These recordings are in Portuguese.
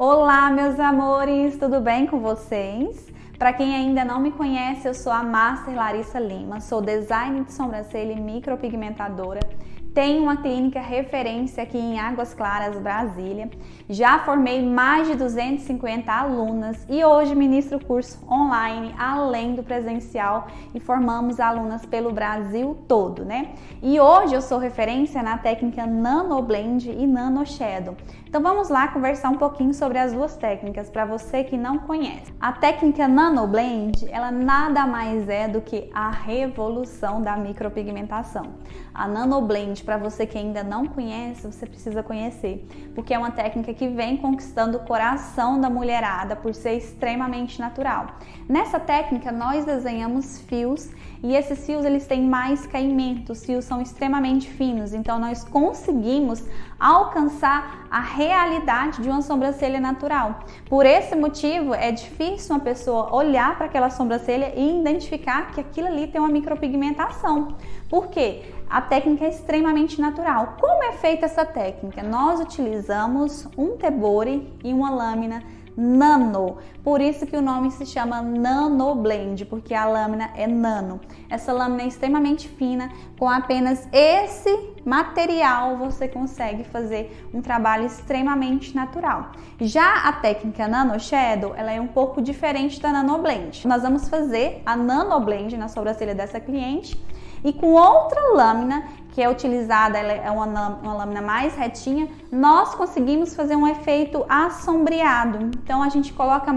Olá, meus amores, tudo bem com vocês? Para quem ainda não me conhece, eu sou a Master Larissa Lima, sou designer de sobrancelha e micropigmentadora. Tenho uma clínica referência aqui em Águas Claras, Brasília. Já formei mais de 250 alunas e hoje ministro curso online, além do presencial, e formamos alunas pelo Brasil todo, né? E hoje eu sou referência na técnica Nano Blend e Nano Shadow. Então vamos lá conversar um pouquinho sobre as duas técnicas para você que não conhece. A técnica Nano Blend, ela nada mais é do que a revolução da micropigmentação. A Nano Blend, para você que ainda não conhece, você precisa conhecer, porque é uma técnica que vem conquistando o coração da mulherada por ser extremamente natural. Nessa técnica nós desenhamos fios e esses fios eles têm mais caimento, os fios são extremamente finos, então nós conseguimos alcançar a realidade de uma sobrancelha natural. Por esse motivo é difícil uma pessoa olhar para aquela sobrancelha e identificar que aquilo ali tem uma micropigmentação. Por quê? A técnica é extremamente natural. Como é feita essa técnica? Nós utilizamos um tebore e uma lâmina nano, por isso que o nome se chama Nano Blend, porque a lâmina é nano. Essa lâmina é extremamente fina, com apenas esse material você consegue fazer um trabalho extremamente natural. Já a técnica Nano Shadow, ela é um pouco diferente da Nano Blend. Nós vamos fazer a Nano Blend na sobrancelha dessa cliente e com outra lâmina que é utilizada, ela é uma lâmina mais retinha, nós conseguimos fazer um efeito assombreado. Então a gente coloca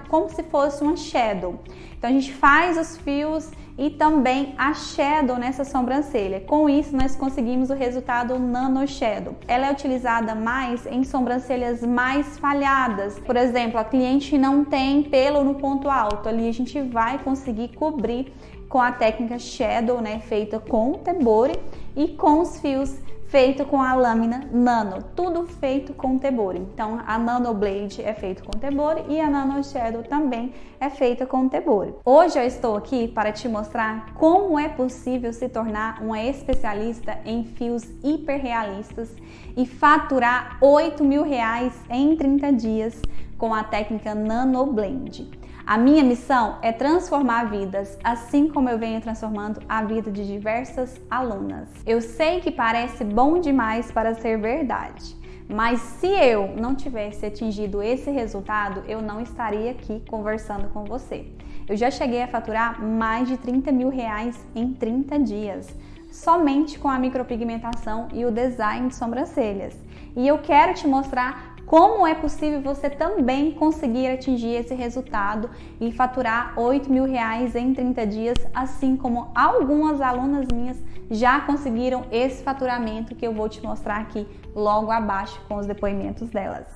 como se fosse uma shadow. Então a gente faz os fios e também a shadow nessa sobrancelha. Com isso nós conseguimos o resultado Nano Shadow. Ela é utilizada mais em sobrancelhas mais falhadas. Por exemplo, a cliente não tem pelo no ponto alto, ali a gente vai conseguir cobrir com a técnica Shadow, né, feita com tebore e com os fios feito com a lâmina nano, tudo feito com tebore. Então a Nano Blade é feito com tebore e a Nano Shadow também é feita com tebore. Hoje eu estou aqui para te mostrar como é possível se tornar uma especialista em fios hiperrealistas e faturar R$8.000 em 30 dias com a técnica Nano Blend. A minha missão é transformar vidas, assim como eu venho transformando a vida de diversas alunas. Eu sei que parece bom demais para ser verdade, mas se eu não tivesse atingido esse resultado, eu não estaria aqui conversando com você. Eu já cheguei a faturar mais de R$30.000 em 30 dias, somente com a micropigmentação e o design de sobrancelhas. E eu quero te mostrar como é possível você também conseguir atingir esse resultado e faturar R$8.000 em 30 dias, assim como algumas alunas minhas já conseguiram esse faturamento que eu vou te mostrar aqui logo abaixo com os depoimentos delas.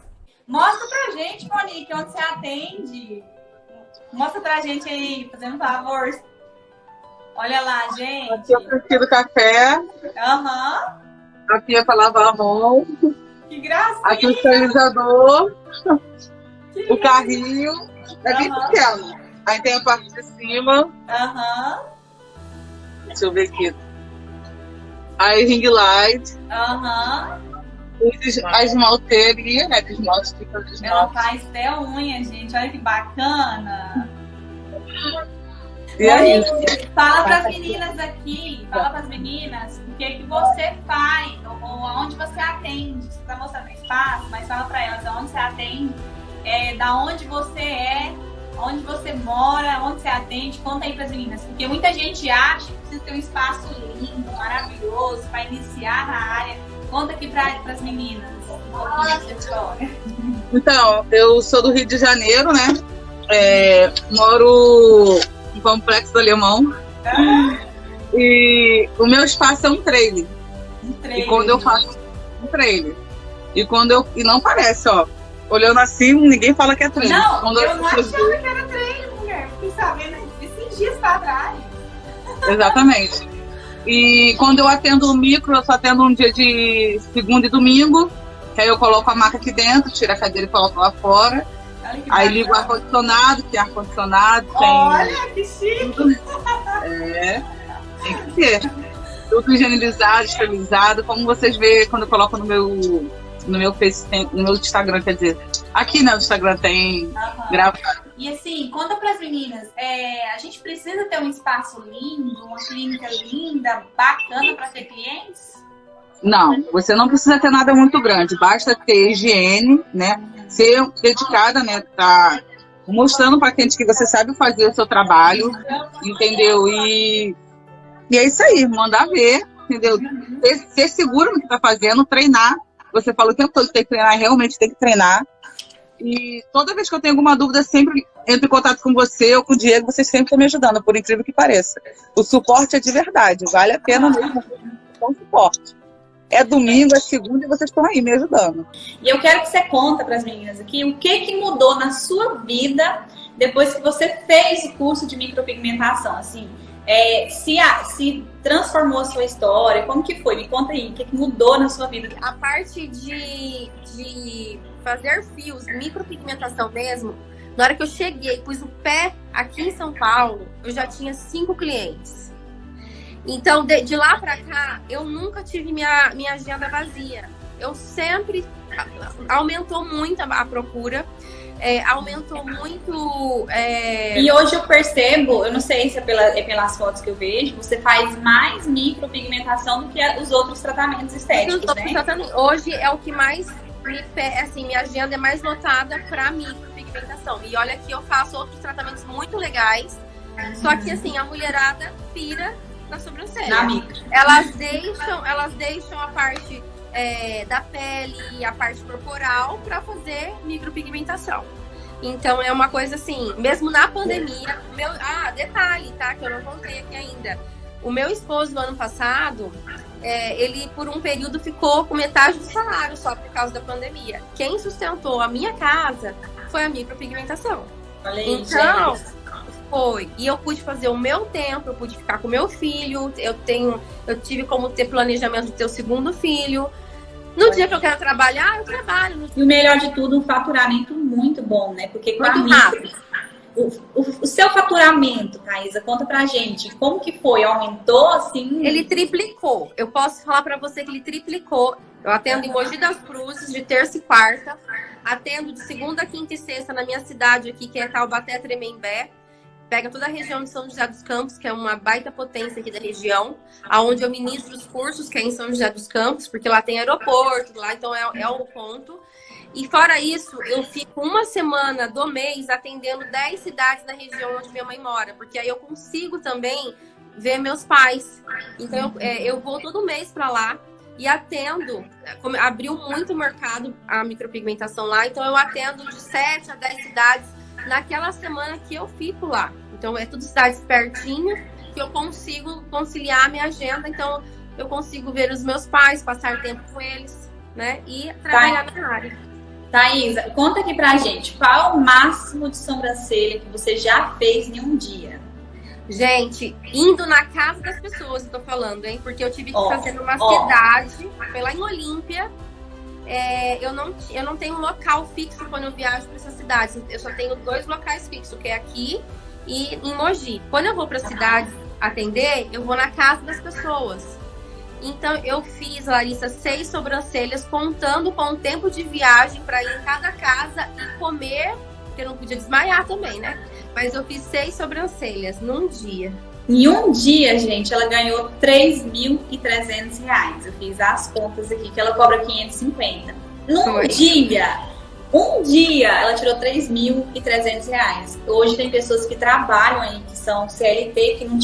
Mostra pra gente, Monique, onde você atende. Mostra pra gente aí, fazendo um favor. Olha lá, gente. Aqui é o perfil do café. Aham. Aqui é pra lavar a mão. Que gracinha! Aqui o esterilizador, o carrinho, é bem pequeno. Aí tem a parte de cima. Aham. Deixa eu ver aqui. Aí ring light. Aham. A esmalteria, né? De esmalte, fica de Ela esmalte. faz até unha, gente. Olha que bacana. E é isso. Monique, fala pras meninas aqui, fala pras meninas o que você faz, ou aonde você atende. Você tá mostrando o espaço, mas fala pra elas aonde você atende, da onde você é, onde você mora, onde você atende. Conta aí pras meninas, porque muita gente acha que precisa ter um espaço lindo, maravilhoso, para iniciar na área. Conta aqui pras meninas um pouquinho dessa história. Então, eu sou do Rio de Janeiro, né? Moro no Complexo do Alemão. E o meu espaço é um trailer. E quando eu faço um trailer. E não parece, ó. Olhando assim, ninguém fala que é trailer. Não, quando eu não achava que era trailer, mulher. Fiquei sabendo esses dias pra trás. Exatamente. E quando eu atendo o micro, eu só atendo um dia de segunda e domingo. Que aí eu coloco a maca aqui dentro, tiro a cadeira e coloco lá fora. Aí ligo o ar-condicionado, que é ar-condicionado. Olha, que chique! Tem que ter. Tudo higienizado, esterilizado. Como vocês veem quando eu coloco no no meu Face, no meu Instagram, quer dizer, aqui no Instagram tem gravado. E assim, conta pras meninas, a gente precisa ter um espaço lindo, uma clínica linda, bacana para ter clientes? Não, você não precisa ter nada muito grande, basta ter higiene, né? Ser dedicada, né? Tá mostrando para cliente que você sabe fazer o seu trabalho, entendeu? E é isso aí, mandar ver, entendeu? Ser seguro no que tá fazendo, treinar. Você fala o tempo todo que tem que treinar, realmente tem que treinar. E toda vez que eu tenho alguma dúvida, sempre entro em contato com você ou com o Diego, vocês sempre estão me ajudando, por incrível que pareça. O suporte é de verdade, vale a pena mesmo o suporte. É domingo, é segunda e vocês estão aí me ajudando. E eu quero que você conta para as meninas aqui o que mudou na sua vida depois que você fez o curso de micropigmentação, assim. Se transformou a sua história, como que foi? Me conta aí, o que mudou na sua vida? A parte de fazer fios, micropigmentação mesmo, na hora que eu cheguei, pus o pé aqui em São Paulo, eu já tinha 5 clientes. Então, de lá pra cá, eu nunca tive minha agenda vazia. Eu sempre... Aumentou muito a procura. Aumentou muito... E hoje eu percebo, eu não sei se é pelas fotos que eu vejo, você faz mais micropigmentação do que os outros tratamentos estéticos, né? Hoje é o que mais... minha agenda é mais lotada pra micropigmentação. E olha que eu faço outros tratamentos muito legais. Só que, assim, a mulherada pira na sobrancelha. Elas deixam a parte da pele e a parte corporal para fazer micropigmentação. Então é uma coisa assim, mesmo na pandemia, detalhe, tá? Que eu não contei aqui ainda. O meu esposo no ano passado, ele por um período ficou com metade do salário só por causa da pandemia. Quem sustentou a minha casa foi a micropigmentação. Então, foi. E eu pude fazer o meu tempo, eu pude ficar com meu filho, eu tive como ter planejamento de ter o segundo filho. No dia que eu quero trabalhar, eu trabalho. E o melhor de tudo, um faturamento muito bom, né? Porque com a micro, o seu faturamento, Thaisa, conta pra gente, como que foi? Aumentou, assim? Ele triplicou. Eu posso falar pra você que ele triplicou. Eu atendo em Mogi das Cruzes, de terça e quarta. Atendo de segunda, quinta e sexta na minha cidade aqui, que é Taubaté, Tremembé. Pega toda a região de São José dos Campos, que é uma baita potência aqui da região, aonde eu ministro os cursos, que é em São José dos Campos, porque lá tem aeroporto, lá então é o ponto. E fora isso, eu fico uma semana do mês atendendo 10 cidades da região onde minha mãe mora, porque aí eu consigo também ver meus pais. Então eu vou todo mês para lá e atendo, abriu muito o mercado a micropigmentação lá, então eu atendo de 7 a 10 cidades naquela semana que eu fico lá. Então, é tudo cidades pertinho, que eu consigo conciliar a minha agenda. Então, eu consigo ver os meus pais, passar tempo com eles, né? E trabalhar na área. Thaisa, conta aqui pra gente, qual é o máximo de sobrancelha que você já fez em um dia? Gente, indo na casa das pessoas, eu tô falando, hein? Porque eu tive que fazer numa cidade, foi lá em Olímpia. Eu não tenho um local fixo quando eu viajo para essas cidades. Eu só tenho 2 locais fixos, que é aqui e em Mogi. Quando eu vou para cidades atender, eu vou na casa das pessoas. Então, eu fiz, Larissa, 6 sobrancelhas, contando com o tempo de viagem para ir em cada casa e comer, porque eu não podia desmaiar também, né? Mas eu fiz 6 sobrancelhas num dia. Em um dia, gente, ela ganhou R$3.300. Eu fiz as contas aqui, que ela cobra 550. Um dia, ela tirou R$3.300. Hoje tem pessoas que trabalham aí, que são CLT, que não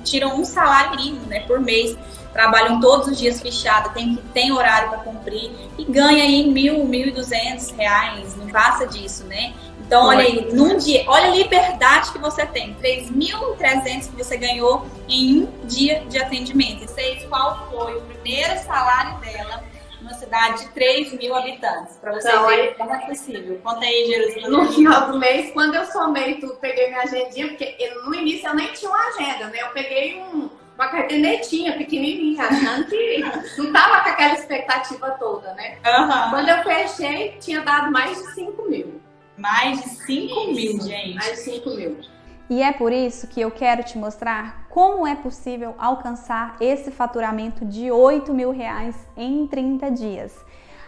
tiram um salário mínimo, né, por mês. Trabalham todos os dias fechado, tem horário para cumprir e ganha aí R$1.200. Não passa disso, né? Então, olha aí, num dia, olha a liberdade que você tem. 3.300 que você ganhou em um dia de atendimento. E sei qual foi o primeiro salário dela numa cidade de 3.000 habitantes. Para você ver como é possível. Conta aí, Jerusalém. No final do mês, quando eu somei tudo, peguei minha agendinha, porque no início eu nem tinha uma agenda, né? Eu peguei uma cadernetinha pequenininha, achando que não tava com aquela expectativa toda, né? Quando eu fechei, tinha dado mais de 5.000. Mais de 5.000, gente. Mais de 5.000. E é por isso que eu quero te mostrar como é possível alcançar esse faturamento de R$8.000 em 30 dias.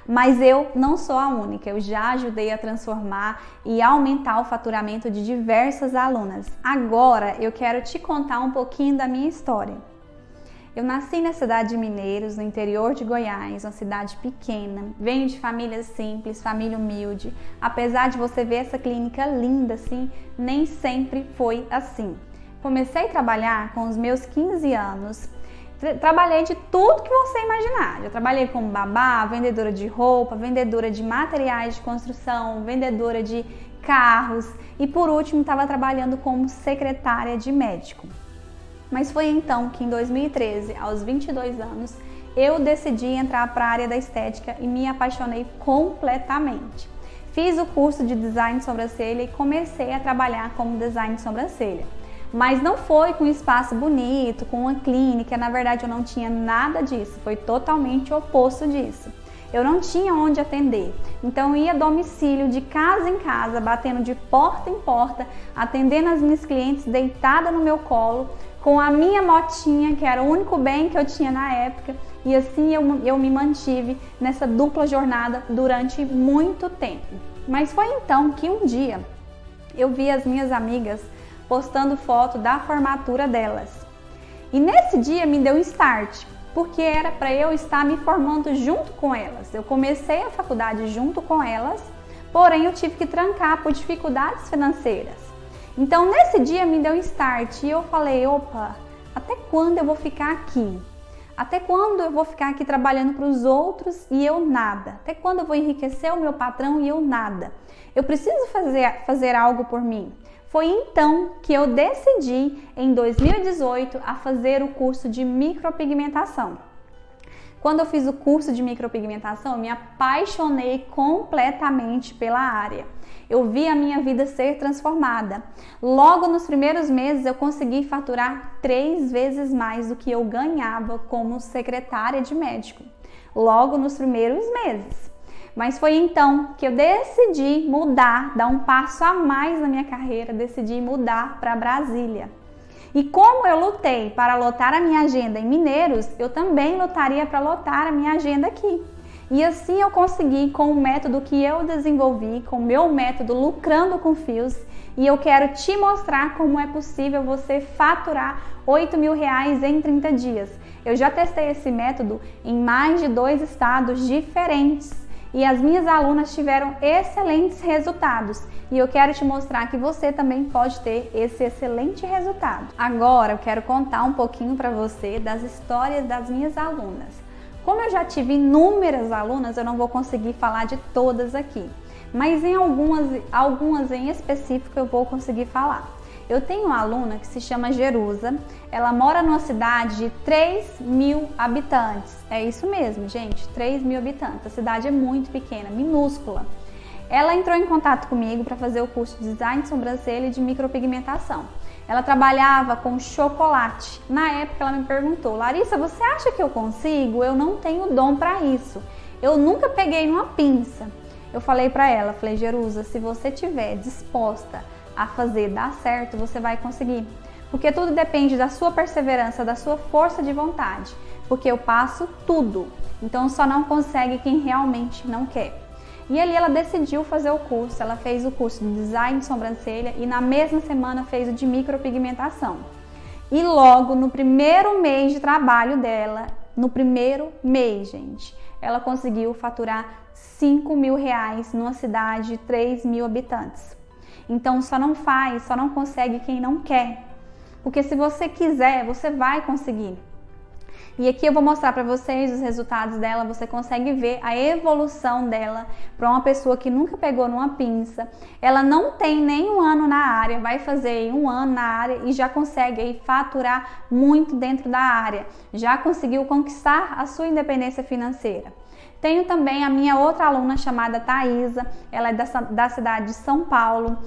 Mas eu não sou a única, eu já ajudei a transformar e aumentar o faturamento de diversas alunas. Agora eu quero te contar um pouquinho da minha história. Eu nasci na cidade de Mineiros, no interior de Goiás, uma cidade pequena. Venho de família simples, família humilde. Apesar de você ver essa clínica linda assim, nem sempre foi assim. Comecei a trabalhar com os meus 15 anos. Trabalhei de tudo que você imaginar. Eu trabalhei como babá, vendedora de roupa, vendedora de materiais de construção, vendedora de carros e por último estava trabalhando como secretária de médico. Mas foi então que em 2013, aos 22 anos, eu decidi entrar para a área da estética e me apaixonei completamente. Fiz o curso de design de sobrancelha e comecei a trabalhar como design de sobrancelha. Mas não foi com um espaço bonito, com uma clínica, na verdade eu não tinha nada disso, foi totalmente o oposto disso. Eu não tinha onde atender, então eu ia a domicílio, de casa em casa, batendo de porta em porta, atendendo as minhas clientes deitada no meu colo, com a minha motinha, que era o único bem que eu tinha na época, e assim eu me mantive nessa dupla jornada durante muito tempo. Mas foi então que um dia eu vi as minhas amigas postando foto da formatura delas. E nesse dia me deu um start, porque era para eu estar me formando junto com elas. Eu comecei a faculdade junto com elas, porém eu tive que trancar por dificuldades financeiras. Então nesse dia me deu um start e eu falei, opa, até quando eu vou ficar aqui? Até quando eu vou ficar aqui trabalhando para os outros e eu nada? Até quando eu vou enriquecer o meu patrão e eu nada? Eu preciso fazer algo por mim. Foi então que eu decidi, em 2018, a fazer o curso de micropigmentação. Quando eu fiz o curso de micropigmentação, eu me apaixonei completamente pela área. Eu vi a minha vida ser transformada. Logo nos primeiros meses eu consegui faturar 3 vezes mais do que eu ganhava como secretária de médico. Logo nos primeiros meses. Mas foi então que eu decidi mudar, dar um passo a mais na minha carreira, decidi mudar para Brasília. E como eu lutei para lotar a minha agenda em Mineiros, eu também lutaria para lotar a minha agenda aqui. E assim eu consegui com o método que eu desenvolvi, com o meu método Lucrando com Fios, e eu quero te mostrar como é possível você faturar R$8.000 em 30 dias. Eu já testei esse método em mais de 2 estados diferentes e as minhas alunas tiveram excelentes resultados. E eu quero te mostrar que você também pode ter esse excelente resultado. Agora eu quero contar um pouquinho para você das histórias das minhas alunas. Como eu já tive inúmeras alunas, eu não vou conseguir falar de todas aqui, mas em algumas em específico eu vou conseguir falar. Eu tenho uma aluna que se chama Jerusa, ela mora numa cidade de 3.000 habitantes. É isso mesmo, gente, 3.000 habitantes. A cidade é muito pequena, minúscula. Ela entrou em contato comigo para fazer o curso de design de sobrancelha e de micropigmentação. Ela trabalhava com chocolate. Na época ela me perguntou, Larissa, você acha que eu consigo? Eu não tenho dom para isso. Eu nunca peguei numa pinça. Eu falei para ela, falei, Jerusa, se você estiver disposta a fazer dar certo, você vai conseguir. Porque tudo depende da sua perseverança, da sua força de vontade. Porque eu passo tudo. Então só não consegue quem realmente não quer. E ali ela decidiu fazer o curso, ela fez o curso de design de sobrancelha e na mesma semana fez o de micropigmentação. E logo no primeiro mês de trabalho dela, no primeiro mês, gente, ela conseguiu faturar R$5.000 numa cidade de 3.000 habitantes. Então só não consegue quem não quer. Porque se você quiser, você vai conseguir. E aqui eu vou mostrar para vocês os resultados dela, você consegue ver a evolução dela para uma pessoa que nunca pegou numa pinça. Ela não tem nem 1 ano na área, vai fazer 1 ano na área e já consegue aí faturar muito dentro da área. Já conseguiu conquistar a sua independência financeira. Tenho também a minha outra aluna chamada Thaisa, ela é da cidade de São Paulo,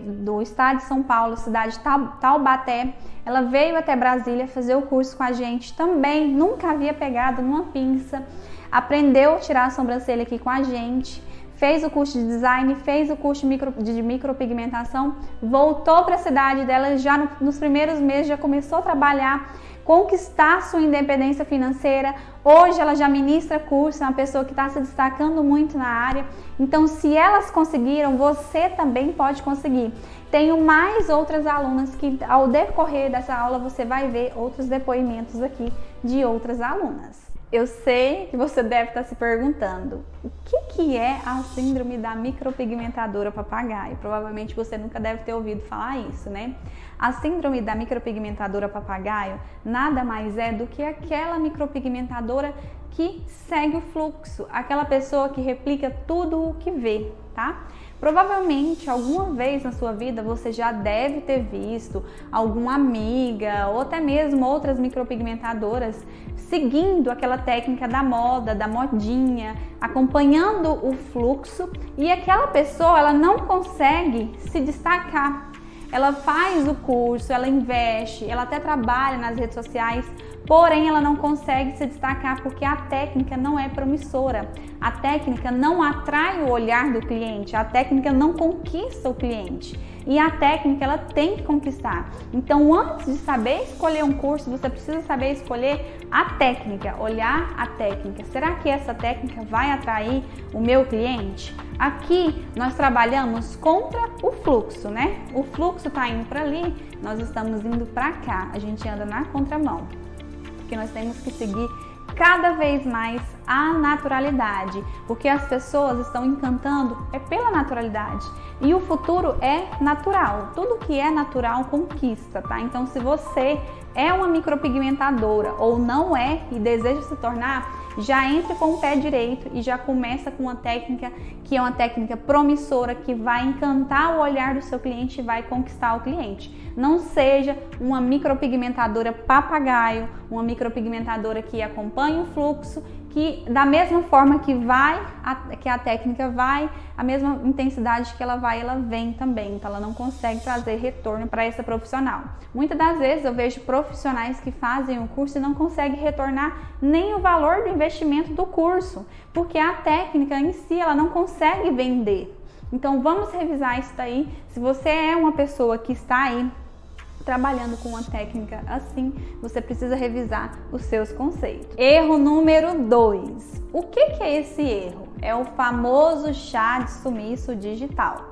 do estado de São Paulo, cidade de Taubaté. Ela veio até Brasília fazer o curso com a gente também, nunca havia pegado numa pinça, aprendeu a tirar a sobrancelha aqui com a gente, fez o curso de design, fez o curso de micropigmentação, voltou para a cidade dela, já nos primeiros meses já começou a trabalhar conquistar sua independência financeira. Hoje ela já ministra curso, é uma pessoa que está se destacando muito na área. Então, se elas conseguiram, você também pode conseguir. Tenho mais outras alunas que, ao decorrer dessa aula, você vai ver outros depoimentos aqui de outras alunas. Eu sei que você deve estar se perguntando o que é a síndrome da micropigmentadora papagaio. Provavelmente você nunca deve ter ouvido falar isso, né? A síndrome da micropigmentadora papagaio nada mais é do que aquela micropigmentadora que segue o fluxo, aquela pessoa que replica tudo o que vê, tá? Provavelmente, alguma vez na sua vida, você já deve ter visto alguma amiga ou até mesmo outras micropigmentadoras seguindo aquela técnica da moda, da modinha, acompanhando o fluxo, e aquela pessoa ela não consegue se destacar. Ela faz o curso, ela investe, ela até trabalha nas redes sociais, porém ela não consegue se destacar porque a técnica não é promissora, a técnica não atrai o olhar do cliente, a técnica não conquista o cliente. E a técnica ela tem que conquistar. Então, antes de saber escolher um curso, você precisa saber escolher a técnica, olhar a técnica. Será que essa técnica vai atrair o meu cliente? Aqui nós trabalhamos contra o fluxo, né? O fluxo está indo para ali, nós estamos indo para cá. A gente anda na contramão, porque nós temos que seguir cada vez mais a naturalidade, porque as pessoas estão encantando pela naturalidade e o futuro é natural, tudo que é natural conquista, tá? Então, se você é uma micropigmentadora ou não é e deseja se tornar, já entre com o pé direito e já começa com uma técnica que é uma técnica promissora, que vai encantar o olhar do seu cliente e vai conquistar o cliente. Não seja uma micropigmentadora papagaio, uma micropigmentadora que acompanha o fluxo, que da mesma forma que a técnica vai, a mesma intensidade que ela vai, ela vem também. Então ela não consegue trazer retorno para essa profissional. Muitas das vezes eu vejo profissionais que fazem o curso e não conseguem retornar nem o valor do investimento do curso, porque a técnica em si ela não consegue vender. Então vamos revisar isso daí. Se você é uma pessoa que está aí trabalhando com uma técnica assim, você precisa revisar os seus conceitos. Erro número 2. O que é esse erro? É o famoso chá de sumiço digital.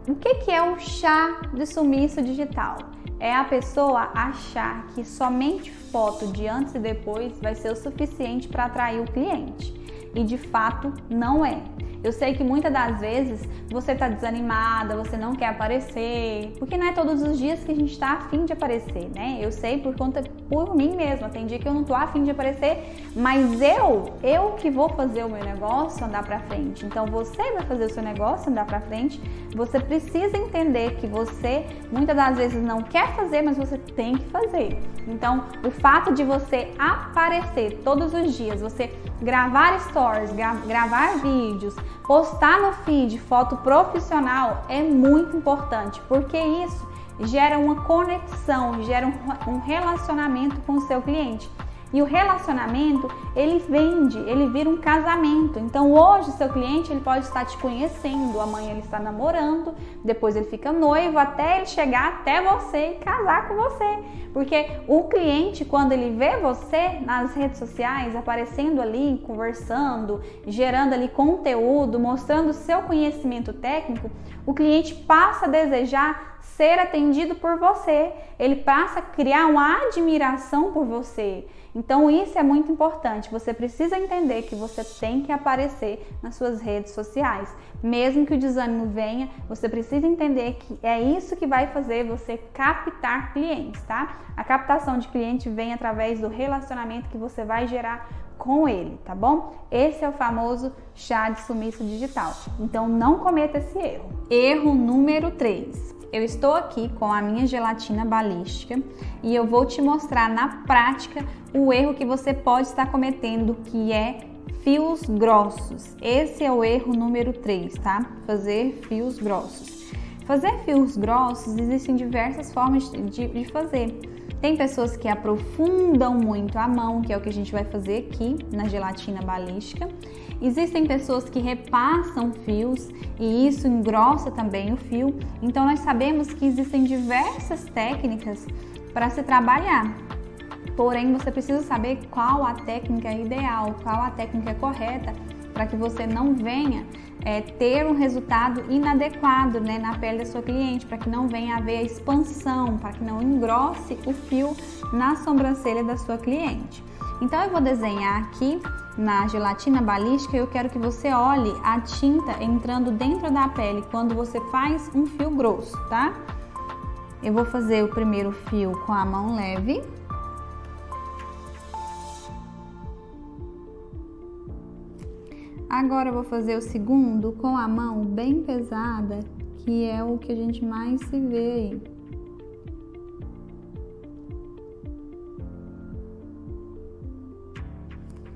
O que é o chá de sumiço digital? É a pessoa achar que somente foto de antes e depois vai ser o suficiente para atrair o cliente. E de fato não é. Eu sei que muitas das vezes você está desanimada, você não quer aparecer, porque não é todos os dias que a gente está afim de aparecer, né? Eu sei por mim mesma, tem dia que eu não tô afim de aparecer, mas eu que vou fazer o meu negócio andar para frente. Então você vai fazer o seu negócio andar para frente, você precisa entender que você muitas das vezes não quer fazer, mas você tem que fazer. Então o fato de você aparecer todos os dias, você gravar stories, gravar vídeos, postar no feed foto profissional é muito importante, porque isso gera uma conexão, gera um relacionamento com o seu cliente. E o relacionamento, ele vende, ele vira um casamento. Então hoje o seu cliente ele pode estar te conhecendo, amanhã ele está namorando, depois ele fica noivo, até ele chegar até você e casar com você. Porque o cliente, quando ele vê você nas redes sociais, aparecendo ali, conversando, gerando ali conteúdo, mostrando o seu conhecimento técnico, o cliente passa a desejar ser atendido por você, ele passa a criar uma admiração por você. Então isso é muito importante, você precisa entender que você tem que aparecer nas suas redes sociais. Mesmo que o desânimo venha, você precisa entender que é isso que vai fazer você captar clientes, tá? A captação de cliente vem através do relacionamento que você vai gerar com ele, tá bom? Esse é o famoso chá de sumiço digital. Então não cometa esse erro. Erro número 3. Eu estou aqui com a minha gelatina balística e eu vou te mostrar na prática o erro que você pode estar cometendo, que é fios grossos. Esse é o erro número 3, tá? Fazer fios grossos. Fazer fios grossos, existem diversas formas de fazer. Tem pessoas que aprofundam muito a mão, que é o que a gente vai fazer aqui na gelatina balística. Existem pessoas que repassam fios e isso engrossa também o fio. Então nós sabemos que existem diversas técnicas para se trabalhar. Porém, você precisa saber qual a técnica ideal, qual a técnica correta para que você não venha ter um resultado inadequado, né, na pele da sua cliente, para que não venha haver a expansão, para que não engrosse o fio na sobrancelha da sua cliente. Então eu vou desenhar aqui na gelatina balística e eu quero que você olhe a tinta entrando dentro da pele quando você faz um fio grosso, tá? Eu vou fazer o primeiro fio com a mão leve. Agora eu vou fazer o segundo com a mão bem pesada, que é o que a gente mais se vê aí.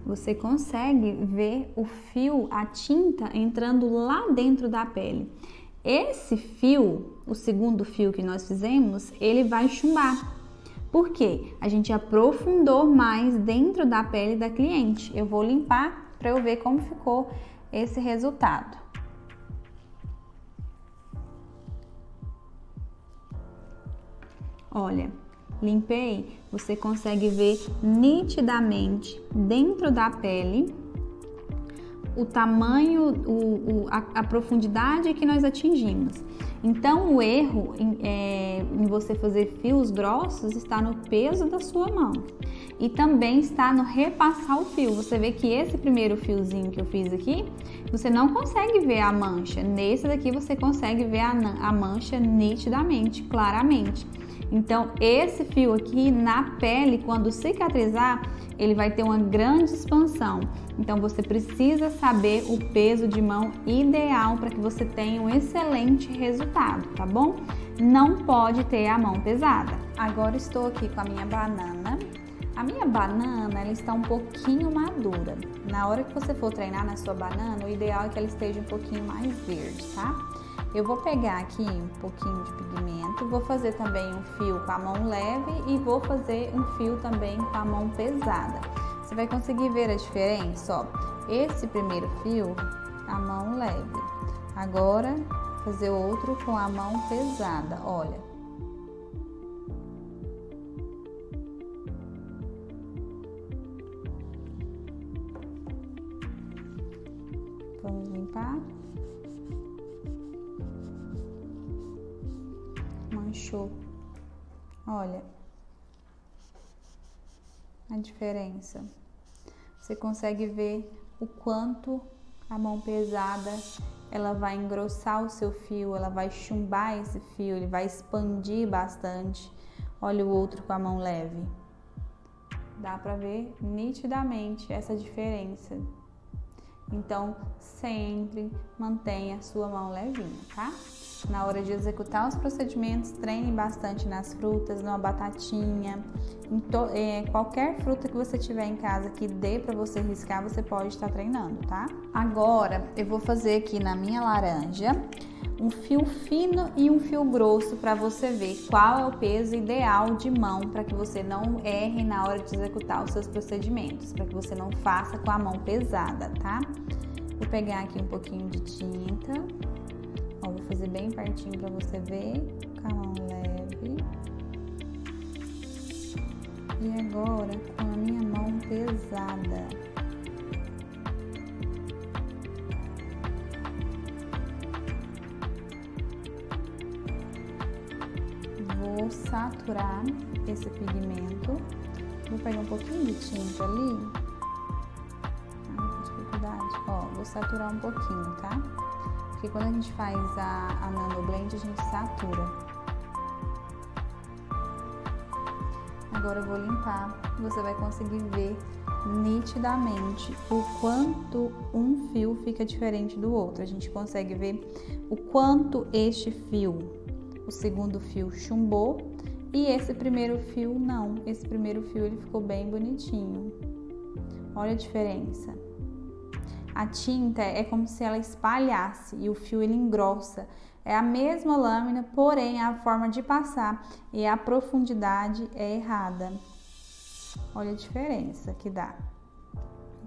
Você consegue ver o fio, a tinta entrando lá dentro da pele. Esse fio, o segundo fio que nós fizemos, ele vai chumbar. Por quê? A gente aprofundou mais dentro da pele da cliente. Eu vou limpar para eu ver como ficou esse resultado. Olha, limpei, você consegue ver nitidamente dentro da pele o tamanho, a profundidade que nós atingimos. Então, o erro em você fazer fios grossos está no peso da sua mão e também está no repassar o fio. Você vê que esse primeiro fiozinho que eu fiz aqui, você não consegue ver a mancha. Nesse daqui você consegue ver a mancha nitidamente, claramente. Então, esse fio aqui na pele, quando cicatrizar, ele vai ter uma grande expansão. Então, você precisa saber o peso de mão ideal para que você tenha um excelente resultado, tá bom? Não pode ter a mão pesada. Agora estou aqui com a minha banana. A minha banana, ela está um pouquinho madura. Na hora que você for treinar na sua banana, o ideal é que ela esteja um pouquinho mais verde, tá? Eu vou pegar aqui um pouquinho de pigmento, vou fazer também um fio com a mão leve e vou fazer um fio também com a mão pesada. Você vai conseguir ver a diferença, ó. Esse primeiro fio, a mão leve. Agora, fazer outro com a mão pesada, olha. Vamos limpar. Manchou. Olha a diferença. Você consegue ver o quanto a mão pesada ela vai engrossar o seu fio, ela vai chumbar esse fio, ele vai expandir bastante. Olha o outro com a mão leve. Dá pra ver nitidamente essa diferença. Então, sempre mantenha a sua mão levinha, tá? Na hora de executar os procedimentos, treine bastante nas frutas, numa batatinha, qualquer fruta que você tiver em casa que dê para você riscar, você pode estar treinando, tá? Agora, eu vou fazer aqui na minha laranja um fio fino e um fio grosso para você ver qual é o peso ideal de mão para que você não erre na hora de executar os seus procedimentos, para que você não faça com a mão pesada, tá? Vou pegar aqui um pouquinho de tinta. Ó, vou fazer bem pertinho para você ver, com a mão leve. E agora, com a minha mão pesada. Vou saturar esse pigmento. Vou pegar um pouquinho de tinta ali. Dificuldade. Ó, vou saturar um pouquinho, tá? Porque quando a gente faz a Nano Blend, a gente satura. Agora eu vou limpar. Você vai conseguir ver nitidamente o quanto um fio fica diferente do outro. A gente consegue ver o quanto este fio, o segundo fio, chumbou e esse primeiro fio não. Esse primeiro fio ele ficou bem bonitinho. Olha a diferença. A tinta é como se ela espalhasse e o fio ele engrossa. É a mesma lâmina, porém a forma de passar e a profundidade é errada. Olha a diferença que dá.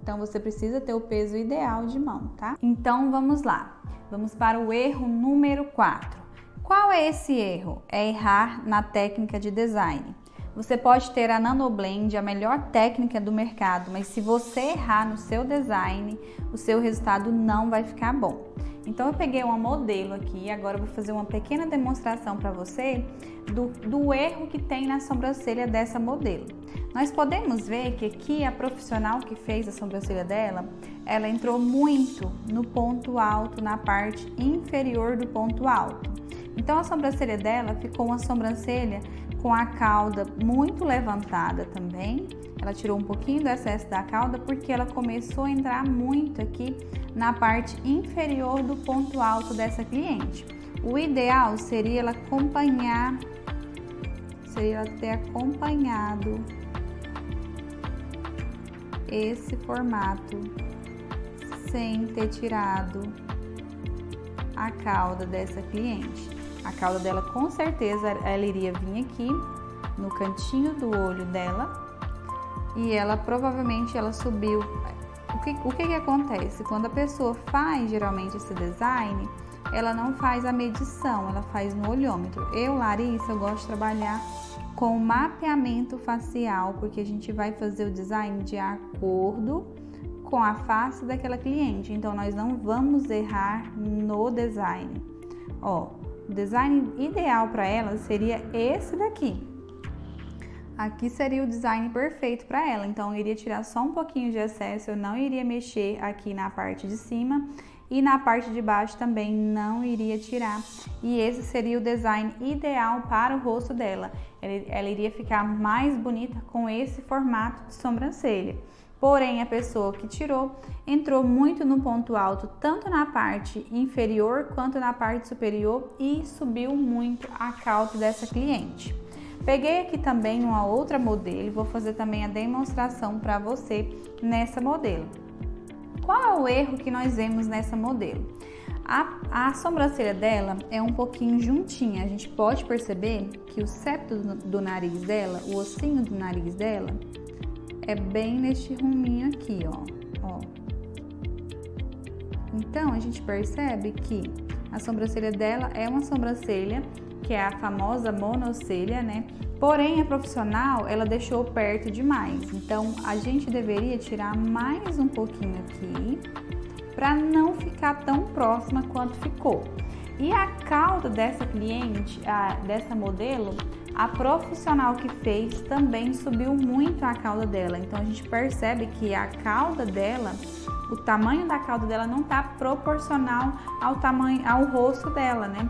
Então você precisa ter o peso ideal de mão, tá? Então vamos lá. Vamos para o erro número 4. Qual é esse erro? É errar na técnica de design. Você pode ter a NanoBlend, a melhor técnica do mercado, mas se você errar no seu design, o seu resultado não vai ficar bom. Então eu peguei uma modelo aqui e agora eu vou fazer uma pequena demonstração para você do erro que tem na sobrancelha dessa modelo. Nós podemos ver que aqui a profissional que fez a sobrancelha dela, ela entrou muito no ponto alto, na parte inferior do ponto alto. Então a sobrancelha dela ficou uma sobrancelha com a cauda muito levantada também. Ela tirou um pouquinho do excesso da cauda porque ela começou a entrar muito aqui na parte inferior do ponto alto dessa cliente. O ideal seria ela ter acompanhado esse formato sem ter tirado a cauda dessa cliente. A cauda dela com certeza ela iria vir aqui no cantinho do olho dela e ela provavelmente ela subiu. O que acontece? Quando a pessoa faz geralmente esse design, ela não faz a medição, ela faz no olhômetro. Eu, Larissa, eu gosto de trabalhar com mapeamento facial, porque a gente vai fazer o design de acordo com a face daquela cliente. Então nós não vamos errar no design. Ó, o design ideal para ela seria esse daqui. Aqui seria o design perfeito para ela. Então eu iria tirar só um pouquinho de excesso, eu não iria mexer aqui na parte de cima e na parte de baixo também não iria tirar. E esse seria o design ideal para o rosto dela. Ela iria ficar mais bonita com esse formato de sobrancelha. Porém, a pessoa que tirou entrou muito no ponto alto, tanto na parte inferior quanto na parte superior e subiu muito a cauda dessa cliente. Peguei aqui também uma outra modelo e vou fazer também a demonstração para você nessa modelo. Qual é o erro que nós vemos nessa modelo? A sobrancelha dela é um pouquinho juntinha, a gente pode perceber que o septo do nariz dela, o ossinho do nariz dela, é bem neste ruminho aqui, ó. Então, a gente percebe que a sobrancelha dela é uma sobrancelha que é a famosa monocelha, né? Porém, a profissional, ela deixou perto demais. Então, a gente deveria tirar mais um pouquinho aqui para não ficar tão próxima quanto ficou. E a cauda dessa cliente, dessa modelo, a profissional que fez também subiu muito a cauda dela. Então a gente percebe que a cauda dela, o tamanho da cauda dela não está proporcional ao rosto dela, né?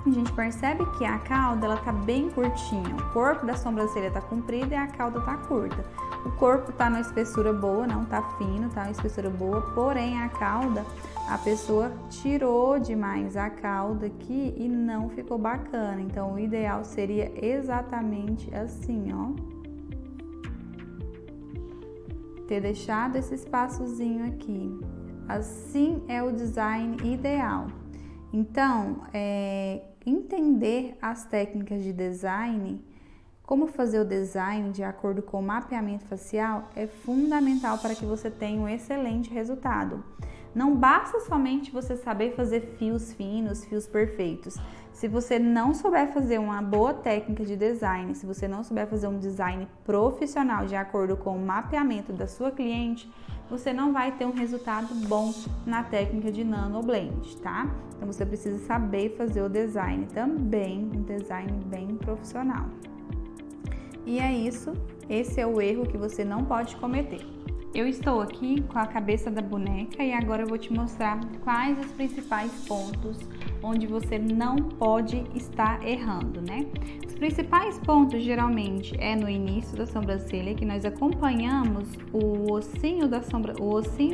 A gente percebe que a cauda ela tá bem curtinha. O corpo da sobrancelha tá comprido e a cauda tá curta. O corpo tá numa espessura boa, não tá fino, tá numa espessura boa, porém a cauda, a pessoa tirou demais a cauda aqui e não ficou bacana. Então o ideal seria exatamente assim, ó. Ter deixado esse espaçozinho aqui. Assim é o design ideal. Então, entender as técnicas de design, como fazer o design de acordo com o mapeamento facial é fundamental para que você tenha um excelente resultado. Não basta somente você saber fazer fios finos, fios perfeitos. Se você não souber fazer uma boa técnica de design, se você não souber fazer um design profissional de acordo com o mapeamento da sua cliente, você não vai ter um resultado bom na técnica de NanoBlend, tá? Então você precisa saber fazer o design também, um design bem profissional. E é isso, esse é o erro que você não pode cometer. Eu estou aqui com a cabeça da boneca e agora eu vou te mostrar quais os principais pontos onde você não pode estar errando, né? Os principais pontos geralmente é no início da sobrancelha, que nós acompanhamos o ossinho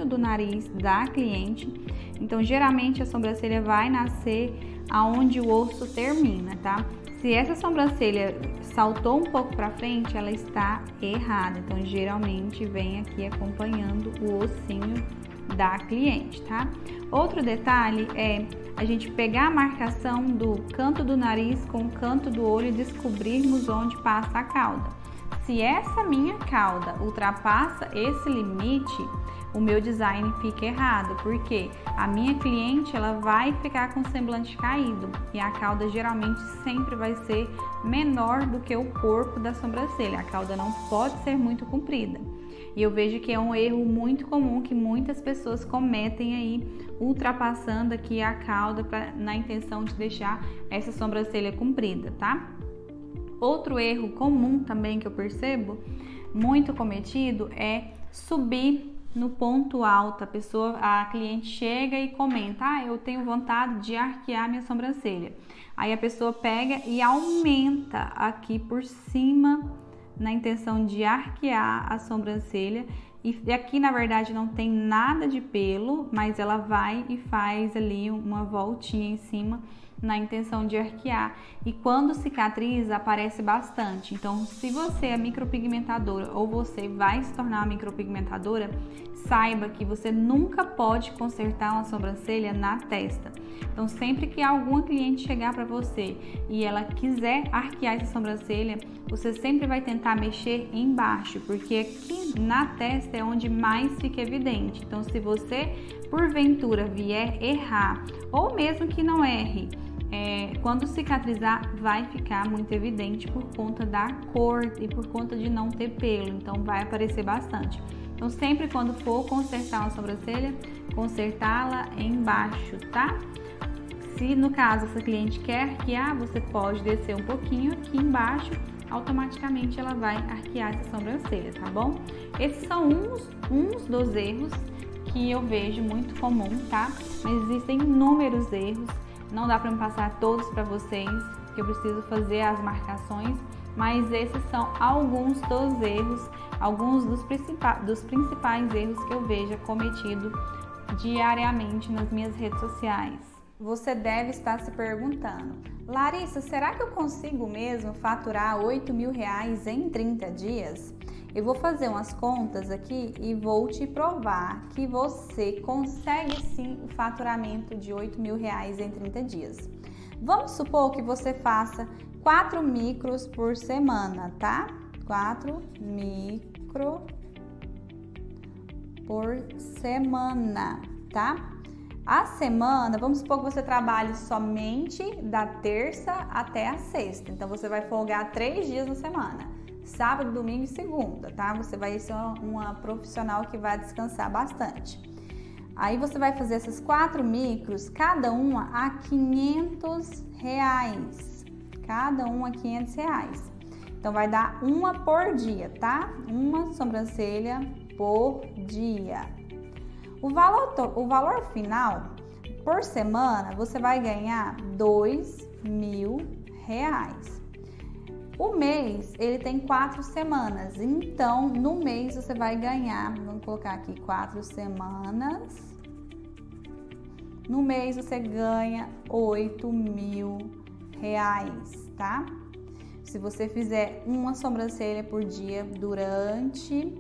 do nariz da cliente. Então, geralmente a sobrancelha vai nascer aonde o osso termina, tá? Se essa sobrancelha saltou um pouco para frente, ela está errada. Então, geralmente vem aqui acompanhando o ossinho da cliente, tá? Outro detalhe é a gente pegar a marcação do canto do nariz com o canto do olho e descobrirmos onde passa a cauda. Se essa minha cauda ultrapassa esse limite, o meu design fica errado, porque a minha cliente ela vai ficar com o semblante caído e a cauda geralmente sempre vai ser menor do que o corpo da sobrancelha. A cauda não pode ser muito comprida. E eu vejo que é um erro muito comum que muitas pessoas cometem aí, ultrapassando aqui a cauda na intenção de deixar essa sobrancelha comprida, tá? Outro erro comum também que eu percebo, muito cometido, é subir no ponto alto. A cliente chega e comenta: eu tenho vontade de arquear minha sobrancelha. Aí a pessoa pega e aumenta aqui por cima na intenção de arquear a sobrancelha. E aqui na verdade não tem nada de pelo, mas ela vai e faz ali uma voltinha em cima na intenção de arquear. E quando cicatriza aparece bastante. Então, se você é micropigmentadora ou você vai se tornar uma micropigmentadora, saiba que você nunca pode consertar uma sobrancelha na testa. Então, sempre que alguma cliente chegar para você e ela quiser arquear essa sobrancelha, você sempre vai tentar mexer embaixo, porque aqui na testa é onde mais fica evidente. Então, se você porventura vier errar, ou mesmo que não erre, quando cicatrizar vai ficar muito evidente por conta da cor e por conta de não ter pelo, então vai aparecer bastante. Então sempre quando for consertar uma sobrancelha, consertá-la embaixo, tá? Se no caso essa cliente quer arquear, você pode descer um pouquinho aqui embaixo, automaticamente ela vai arquear essa sobrancelha, tá bom? Esses são uns dos erros que eu vejo muito comum, tá? Mas existem inúmeros erros. Não dá para me passar todos para vocês, que eu preciso fazer as marcações, mas esses são alguns dos erros, alguns dos principais erros que eu vejo cometido diariamente nas minhas redes sociais. Você deve estar se perguntando: Larissa, será que eu consigo mesmo faturar R$8.000 em 30 dias? Eu vou fazer umas contas aqui e vou te provar que você consegue sim o faturamento de R$8.000 em 30 dias. Vamos supor que você faça 4 micros por semana, tá? 4 micros por semana, tá? A semana, vamos supor que você trabalhe somente da terça até a sexta. Então, você vai folgar 3 dias na semana. Sábado, domingo e segunda, tá? Você vai ser uma profissional que vai descansar bastante. Aí você vai fazer essas 4 micros, cada uma a R$500. Cada uma a R$500. Então vai dar uma por dia, tá? Uma sobrancelha por dia. O valor final por semana você vai ganhar R$2.000. O mês, ele tem 4 semanas, então no mês você vai ganhar, vamos colocar aqui 4 semanas, no mês você ganha R$8.000, tá? Se você fizer uma sobrancelha por dia durante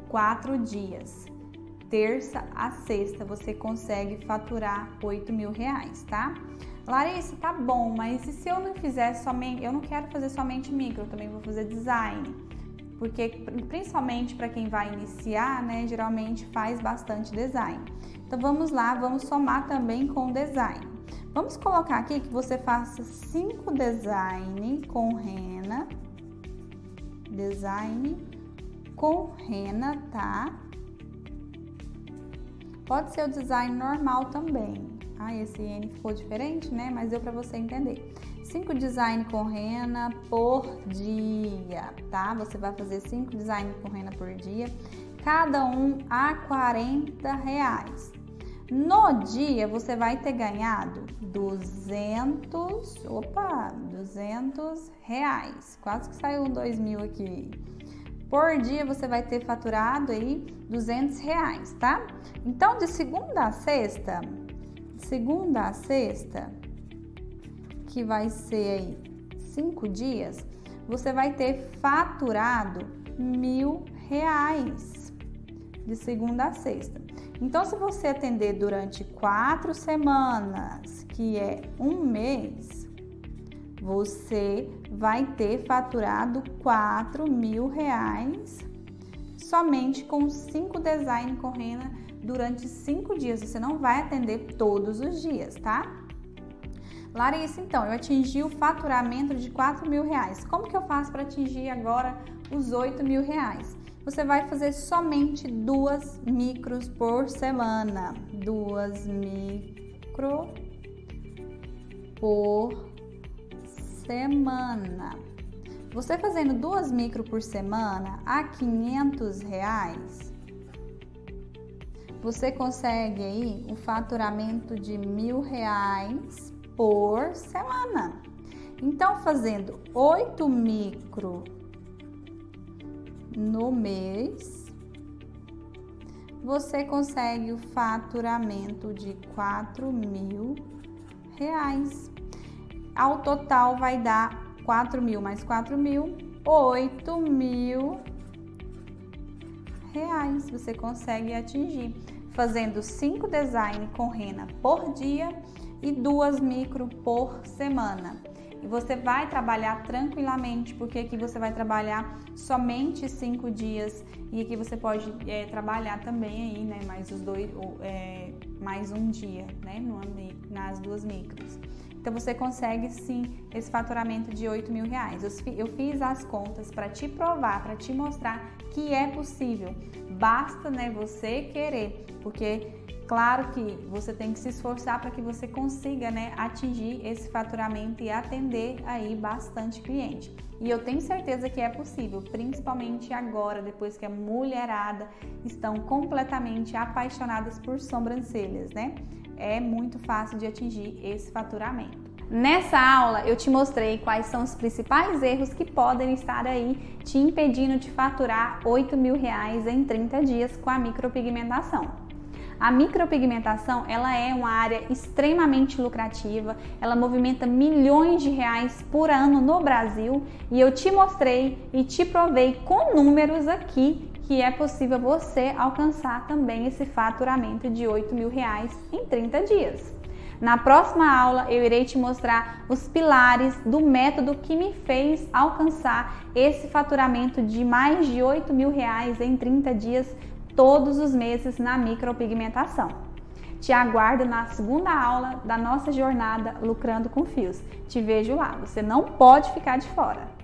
4 dias, terça a sexta, você consegue faturar R$8.000, tá? Larissa, tá bom, mas e se eu não fizer somente, eu não quero fazer somente micro, eu também vou fazer design, porque principalmente para quem vai iniciar, né, geralmente faz bastante design. Então vamos lá, vamos somar também com design. Vamos colocar aqui que você faça 5 design com rena, tá? Pode ser o design normal também. Esse N ficou diferente, né? Mas deu para você entender. 5 design com rena por dia, tá? Você vai fazer 5 design com rena por dia, cada um a R$40. No dia, você vai ter ganhado R$200. Quase que saiu um 2.000 aqui. Por dia, você vai ter faturado aí R$200, tá? Então, de segunda a sexta, que vai ser aí 5 dias, você vai ter faturado R$1.000 de segunda a sexta. Então, se você atender durante 4 semanas, que é um mês, você vai ter faturado R$4.000 somente com 5 designs com rena durante 5 dias. Você não vai atender todos os dias, tá? Larissa, então, eu atingi o faturamento de R$4.000. Como que eu faço para atingir agora os R$8.000? Você vai fazer somente 2 micros por semana. 2 micros por semana. Você fazendo 2 micros por semana a R$500, você consegue aí um faturamento de R$1.000 por semana. Então, fazendo 8 micros no mês, você consegue o faturamento de R$4.000. Ao total vai dar 4.000 mais 4.000, R$8.000. Você consegue atingir fazendo 5 designs com rena por dia e 2 micro por semana. E você vai trabalhar tranquilamente, porque aqui você vai trabalhar somente 5 dias e aqui você pode trabalhar também aí, né, mais um dia, né, nas 2 micros. Então você consegue sim esse faturamento de R$8.000. Eu fiz as contas para te provar, para te mostrar que é possível. Basta, né, você querer, porque claro que você tem que se esforçar para que você consiga, né, atingir esse faturamento e atender aí bastante cliente. E eu tenho certeza que é possível, principalmente agora, depois que a mulherada estão completamente apaixonadas por sobrancelhas, né? É muito fácil de atingir esse faturamento. Nessa aula eu te mostrei quais são os principais erros que podem estar aí te impedindo de faturar R$8.000 em 30 dias com a micropigmentação. A micropigmentação, ela é uma área extremamente lucrativa, ela movimenta milhões de reais por ano no Brasil e eu te mostrei e te provei com números aqui que é possível você alcançar também esse faturamento de R$8.000 em 30 dias. Na próxima aula eu irei te mostrar os pilares do método que me fez alcançar esse faturamento de mais de R$8.000 em 30 dias todos os meses na micropigmentação. Te aguardo na segunda aula da nossa jornada Lucrando com Fios. Te vejo lá, você não pode ficar de fora.